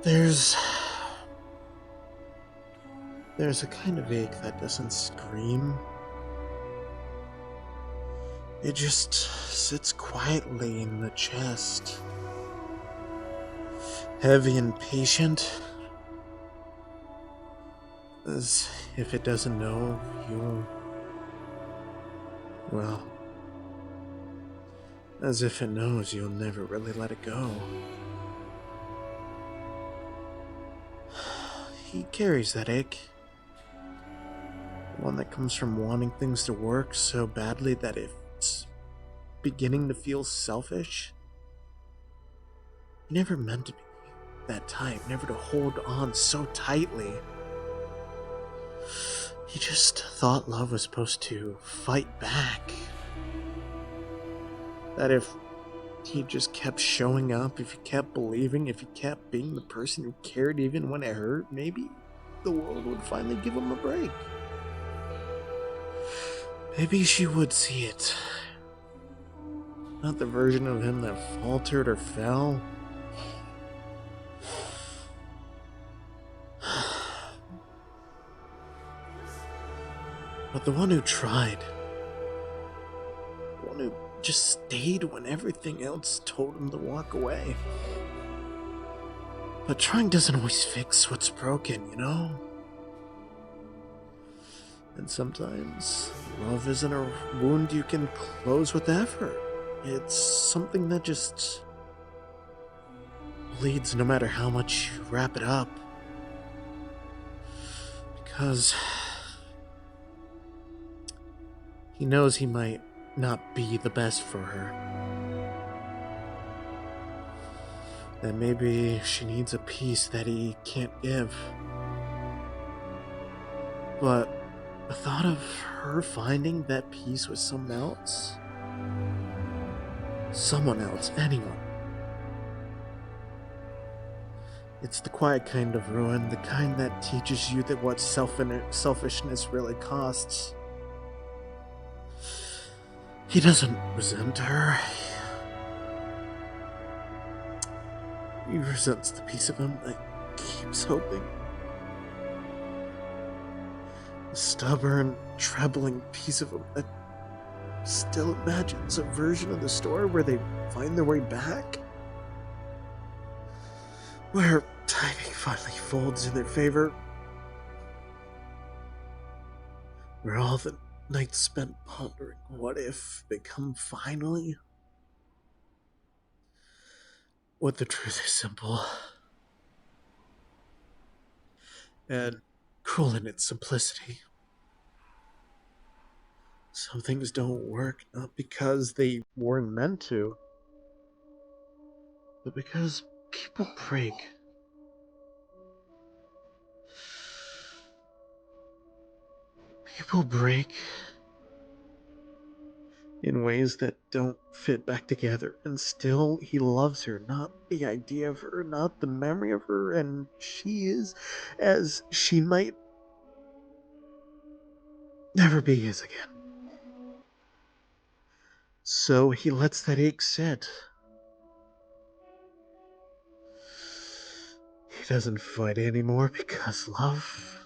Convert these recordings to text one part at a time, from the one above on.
There's a kind of ache that doesn't scream. It just sits quietly in the chest. Heavy and patient. As if it doesn't know you. Well, as if it knows you'll never really let it go. He carries that ache. One that comes from wanting things to work so badly that it's beginning to feel selfish. He never meant to be that type, never to hold on so tightly. He just thought love was supposed to fight back. That if he just kept showing up, if he kept believing, if he kept being the person who cared even when it hurt, maybe the world would finally give him a break. Maybe she would see it. Not the version of him that faltered or fell. But the one who tried. The one who just stayed when everything else told him to walk away. But trying doesn't always fix what's broken, you know? And sometimes love isn't a wound you can close with effort. It's something that just bleeds no matter how much you wrap it up. Because he knows he might not be the best for her. That maybe she needs a piece that he can't give. But the thought of her finding that piece with someone else, anyone. It's the quiet kind of ruin, the kind that teaches you that what selfishness really costs. He doesn't resent her. He resents the piece of him that keeps hoping. The stubborn, troubling piece of him that still imagines a version of the story where they find their way back. Where timing finally folds in their favor. Where all the nights spent pondering what if become finally. What the truth is simple. And cruel in its simplicity. Some things don't work not because they weren't meant to, but because people break. People break in ways that don't fit back together, and still he loves her, not the idea of her, not the memory of her, and she is as she might never be his again. So he lets that ache sit. He doesn't fight anymore because love,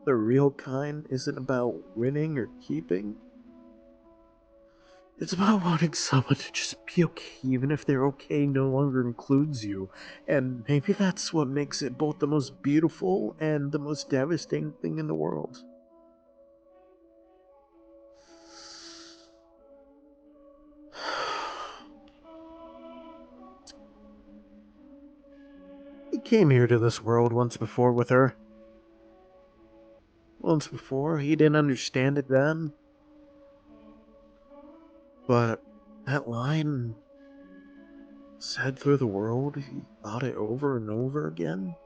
the real kind, isn't about winning or keeping. It's about wanting someone to just be okay, even if their okay no longer includes you. And maybe that's what makes it both the most beautiful and the most devastating thing in the world. He came here to this world once before with her. Once before, he didn't understand it then. But that line said through the world, he thought it over and over again.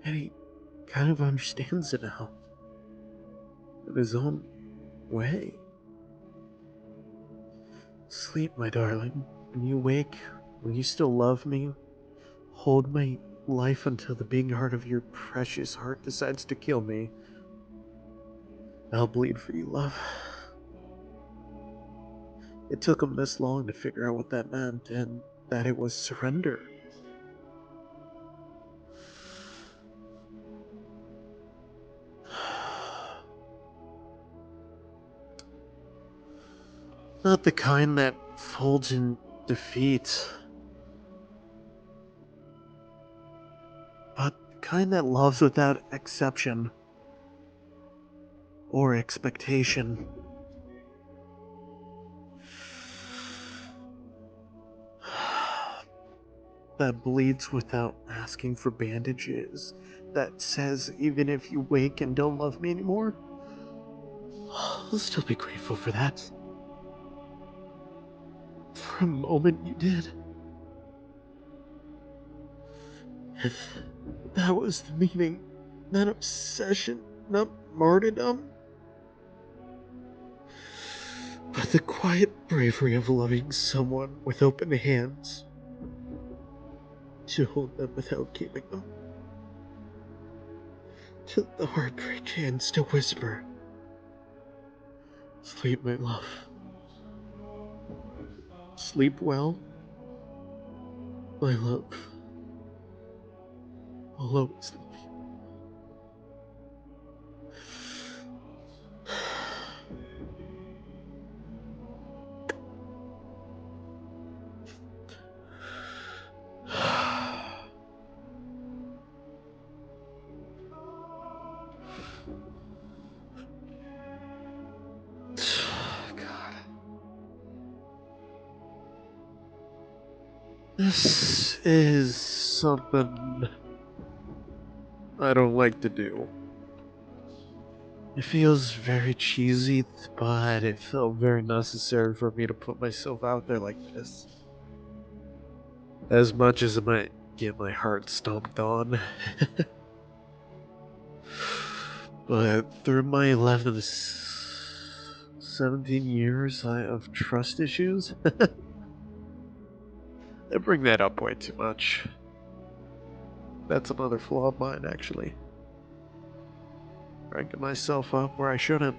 And he kind of understands it now. In his own way. Sleep, my darling. When you wake, when you still love me, hold my life until the beating heart of your precious heart decides to kill me. I'll bleed for you, love. It took him this long to figure out what that meant, and that it was surrender. Not the kind that folds in defeat, but the kind that loves without exception or expectation. That bleeds without asking for bandages. That says even if you wake and don't love me anymore, I'll still be grateful for that. For a moment you did. If that was the meaning, not obsession, not martyrdom, but the quiet bravery of loving someone with open hands, to hold them without keeping them, to the heartbreak hands to whisper, "Sleep, my love. Sleep well, my love. I'll always love you." God. This is something I don't like to do. It feels very cheesy, but it felt very necessary for me to put myself out there like this. As much as it might get my heart stomped on. But through my 11 to 17 years of trust issues, I bring that up way too much. That's another flaw of mine, actually. Ranking myself up where I shouldn't.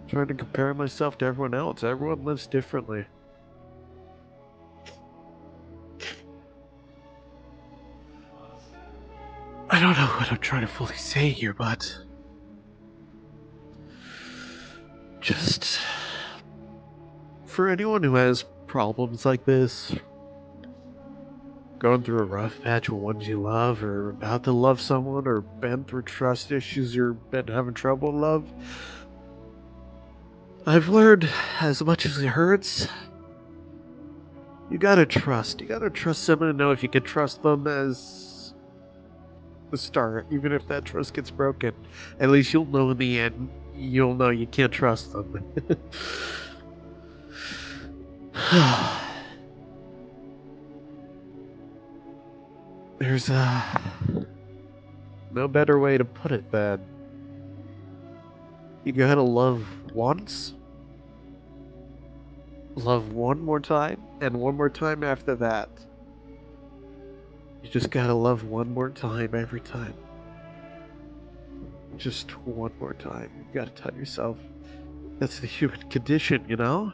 Trying to compare myself to everyone else. Everyone lives differently. I don't know what I'm trying to fully say here, but just for anyone who has problems like this, going through a rough patch with ones you love, or about to love someone, or been through trust issues, or been having trouble with love, I've learned, as much as it hurts, you gotta trust. You gotta trust someone to know if you can trust them as the start, even if that trust gets broken. At least you'll know in the end, you'll know you can't trust them. There's no better way to put it than you gotta love once, love one more time, and one more time after that. You just gotta love one more time every time. Just one more time. You gotta tell yourself that's the human condition, you know?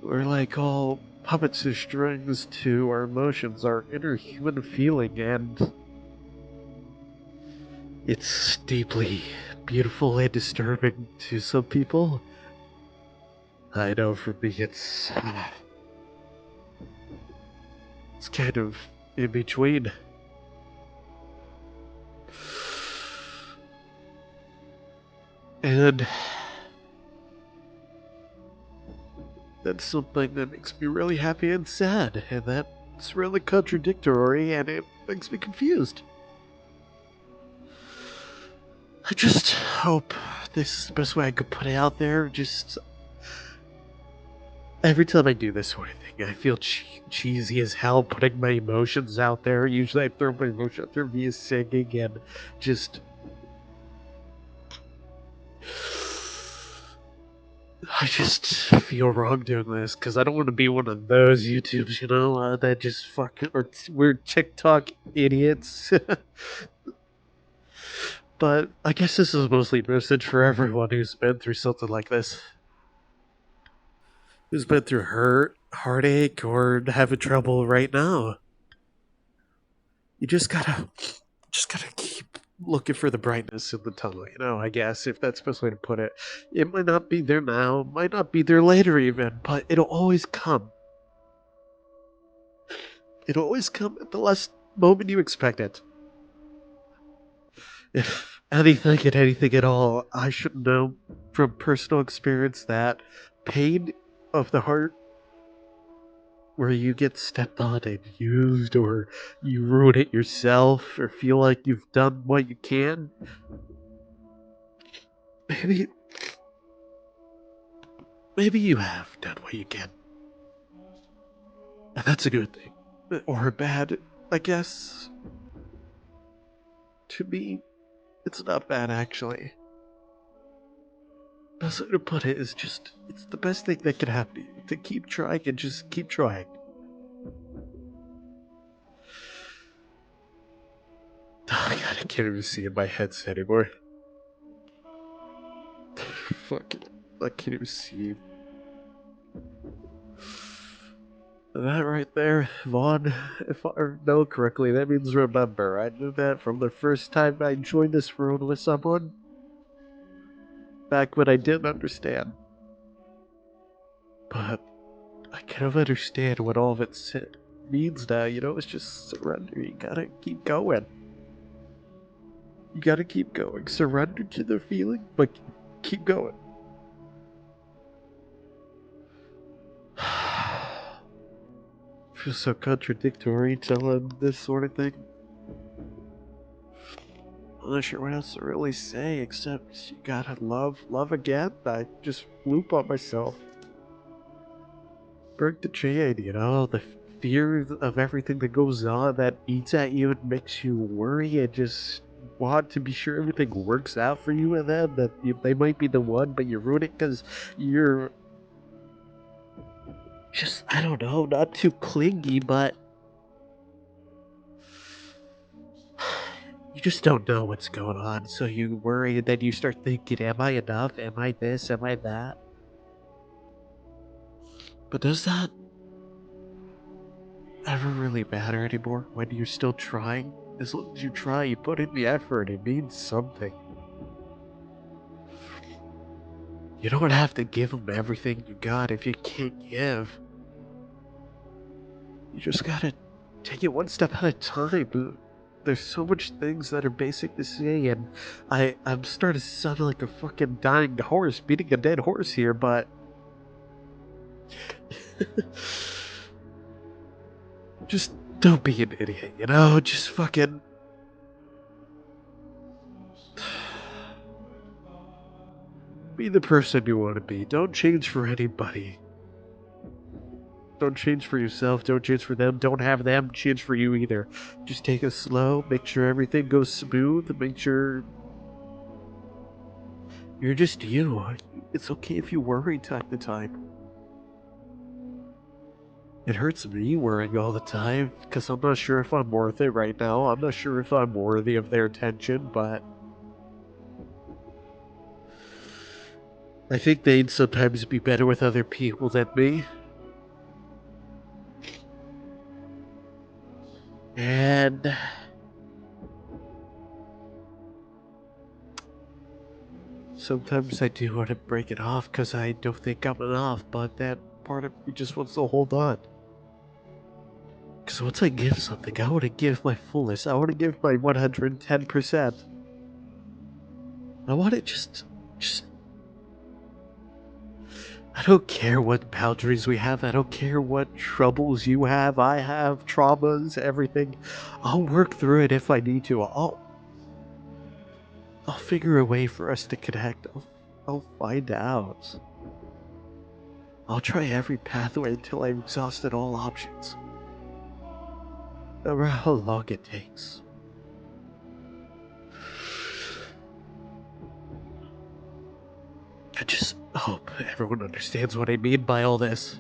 We're like all puppets or strings to our emotions, our inner human feeling, and it's deeply beautiful and disturbing to some people. I know for me it's kind of in between. And that's something that makes me really happy and sad, and that's really contradictory, and it makes me confused. I just hope this is the best way I could put it out there. Just every time I do this sort of thing, I feel cheesy as hell putting my emotions out there. Usually I throw my emotions out there via singing and just... I just feel wrong doing this because I don't want to be one of those YouTubes, you know, that just fucking... or weird TikTok idiots. But I guess this is mostly a message for everyone who's been through something like this. Who's been through hurt, heartache, or having trouble right now. You just gotta keep looking for the brightness in the tunnel, I guess, if that's the best way to put it. It might not be there now, might not be there later even, but it'll always come. It'll always come at the last moment you expect it. If anything and anything at all, I should know from personal experience that pain of the heart, where you get stepped on and used, or you ruin it yourself, or feel like you've done what you can, maybe you have done what you can. And that's a good thing. Or bad, I guess. To me, it's not bad actually. Best way to put it is just, it's the best thing that could happen to you. To keep trying and just keep trying. Oh my god, I can't even see in my headset anymore. Fuck it. I can't even see. That right there, Vaughn, if I know correctly, that means remember. I knew that from the first time I joined this room with someone, back when I didn't understand. But I kind of understand what all of it means now, it's just surrender. You gotta keep going. You gotta keep going. Surrender to the feeling, but keep going. Feels so contradictory telling this sort of thing. I'm not sure what else to really say, except you gotta love again. I just loop on myself. Break the chain, the fear of everything that goes on that eats at you and makes you worry and just want to be sure everything works out for you and them, that they might be the one, but you ruin it because you're just, I don't know, not too clingy, but you just don't know what's going on, so you worry, and then you start thinking, am I enough? Am I this? Am I that? But does that ever really matter anymore when you're still trying? As long as you try, you put in the effort, it means something. You don't have to give them everything you got if you can't give. You just gotta take it one step at a time. There's so much things that are basic to say, and I'm starting to sound like a fucking dying horse, beating a dead horse here, but just don't be an idiot, Just fucking be the person you want to be. Don't change for anybody. Don't change for yourself. Don't change for them. Don't have them change for you either. Just take it slow. Make sure everything goes smooth. Make sure you're just you. It's okay if you worry time to time. It hurts me worrying all the time because I'm not sure if I'm worth it right now. I'm not sure if I'm worthy of their attention, but I think they'd sometimes be better with other people than me. And sometimes I do want to break it off because I don't think I'm enough, but that part of me just wants to hold on. Because once I give something, I want to give my fullest. I want to give my 110%. I want it just, I don't care what boundaries we have. I don't care what troubles you have. I have traumas, everything. I'll work through it if I need to. I'll figure a way for us to connect. I'll find out. I'll try every pathway until I've exhausted all options. No matter how long it takes. I just hope everyone understands what I mean by all this.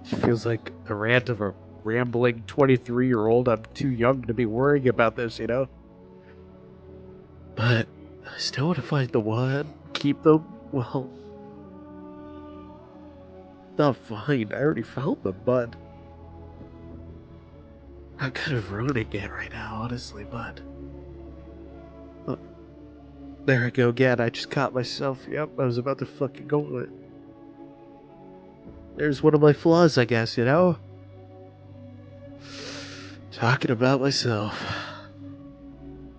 It feels like a rant of a rambling 23-year-old. I'm too young to be worrying about this. But I still want to find the one, keep them. Well, not fine. I already found them, but I'm kind of ruining it right now, honestly, but There I go again. I just caught myself. Yep, I was about to fucking go with it. There's one of my flaws, I guess, you know? Talking about myself.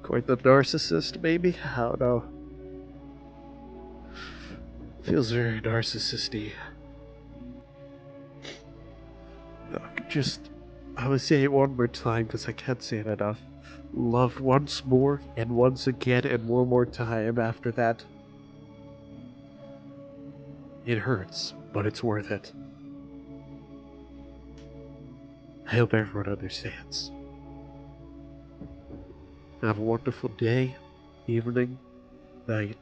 Quite the narcissist, maybe? I don't know. Feels very narcissisty. Just, I would say it one more time because I can't say it enough. Love once more, and once again, and one more time after that. It hurts, but it's worth it. I hope everyone understands. Have a wonderful day, evening, night.